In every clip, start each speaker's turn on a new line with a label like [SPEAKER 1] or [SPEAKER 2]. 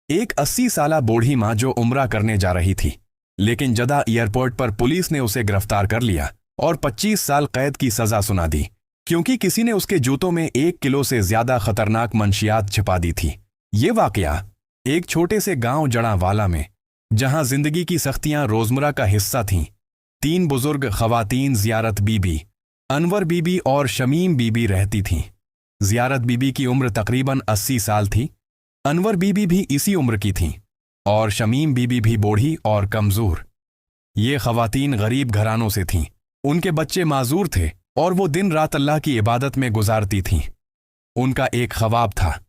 [SPEAKER 1] ایک 80 साला बूढ़ी माँ जो उम्रा करने जा रही थी, लेकिन जदा एयरपोर्ट पर पुलिस ने उसे गिरफ्तार कर लिया और 25 साल कैद की सजा सुना दी, क्योंकि किसी ने उसके जूतों में 1 किलो से ज्यादा खतरनाक मंशियात छिपा दी थी। ये वाकया एक छोटे से गांव जड़ावाला में, जहां जिंदगी की सख्तियां रोजमर्रा का हिस्सा थीं, 3 बुजुर्ग खवातीन ज़ियारत बीबी, अनवर बीबी और शमीम बीबी रहती थीं। ज़ियारत बीबी की उम्र तकरीबन 80 साल थी, अनवर बीबी भी इसी उम्र की थीं और शमीम बीबी भी बूढ़ी और कमज़ोर। ये खवातीन गरीब घरानों से थीं, उनके बच्चे माजूर थे और वो दिन रात अल्लाह की इबादत में गुजारती थीं। उनका एक ख्वाब था,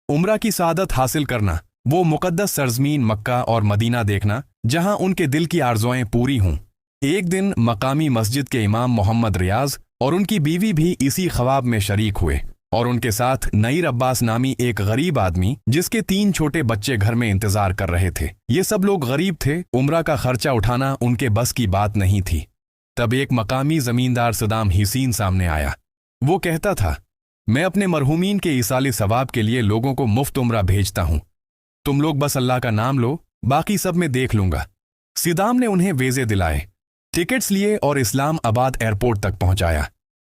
[SPEAKER 1] उम्रा की सादत हासिल करना, वो मुक़द्दस सरज़मीन मक्का और मदीना देखना जहां उनके दिल की आरज़ुएं पूरी हों। एक दिन मकामी मस्जिद के इमाम मोहम्मद रियाज और उनकी बीवी भी इसी ख्वाब में शरीक हुए और उनके साथ नईर अब्बास नामी एक गरीब आदमी जिसके 3 छोटे बच्चे घर में इंतजार कर रहे थे। ये सब लोग गरीब थे, उम्रा का खर्चा उठाना उनके बस की बात नहीं थी। तब एक मकामी जमींदार सदाम हुसैन सामने आया। वो कहता था, मैं अपने मरहूमीन के इसाले सवाब के लिए लोगों को मुफ्त उम्रा भेजता हूं, तुम लोग बस अल्लाह का नाम लो, बाकी सब मैं देख लूंगा। सदाम ने उन्हें वीज़े दिलाए, टिकट्स लिए और इस्लामाबाद एयरपोर्ट तक पहुंचाया।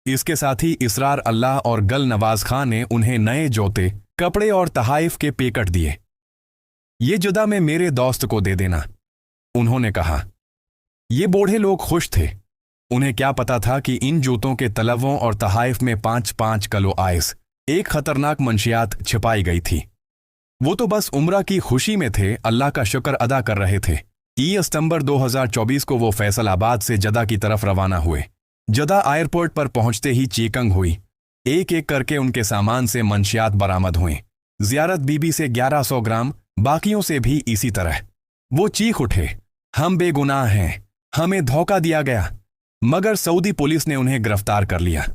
[SPEAKER 1] इसके साथ ही इसरार अल्लाह और गल नवाज खान ने उन्हें नए जूते, कपड़े और तहाइफ के पैकेट दिए। ये जुदा में मेरे दोस्त को दे देना, उन्होंने कहा। ये बूढ़े लोग खुश थे, उन्हें क्या पता था कि इन जूतों के तलवों और तहाइफ में 5-5 किलो आइस, एक खतरनाक मंशियात छिपाई गई थी। वो तो बस उम्रा की खुशी में थे, अल्लाह का शुक्र अदा कर रहे थे। 30 सितंबर 2024 को वो फैसलाबाद से जदा की तरफ रवाना हुए। जदा एयरपोर्ट पर पहुंचते ही चीकंग हुई, एक एक करके उनके सामान से मंशियात बरामद हुए। ज़ियारत बीबी से 1100 ग्राम, बाकियों से भी इसी तरह। वो चीख उठे, हम बेगुनाह हैं, हमें धोखा दिया गया। मगर सऊदी पुलिस ने उन्हें गिरफ्तार कर लिया।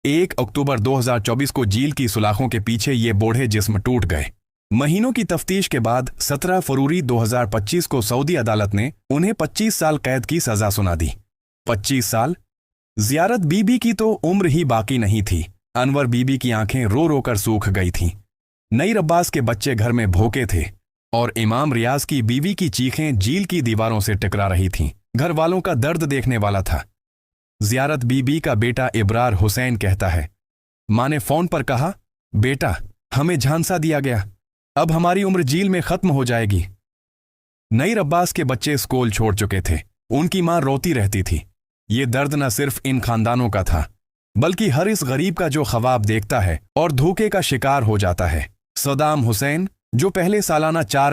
[SPEAKER 1] 1 अक्टूबर 2024 को झील की सुलाखों के पीछे ये बूढ़े जिस्म टूट गए। महीनों की तफ्तीश के बाद 17 फरवरी 2025 को सऊदी अदालत ने उन्हें 25 साल कैद की सजा सुना दी। 25 साल? ज़ियारत बीबी की तो उम्र ही बाकी नहीं थी। अनवर बीबी की आंखें रो रो कर सूख गई थीं। नईर अब्बास के बच्चे घर में भूखे थे और इमाम रियाज की बीवी की चीखें झील की दीवारों से टकरा रही थीं। घर वालों का दर्द देखने वाला था। ज़ियारत बीबी का बेटा इब्रार हुसैन कहता है, माँ ने फोन पर कहा, बेटा हमें झांसा दिया गया, अब हमारी उम्र झील में खत्म हो जाएगी। नईर अब्बास के बच्चे स्कूल छोड़ चुके थे, उनकी मां रोती रहती थी। ये दर्द न सिर्फ इन खानदानों का था, बल्कि हर इस गरीब का जो ख्वाब देखता है और धोखे का शिकार हो जाता है। सदाम हुसैन, जो पहले सालाना 4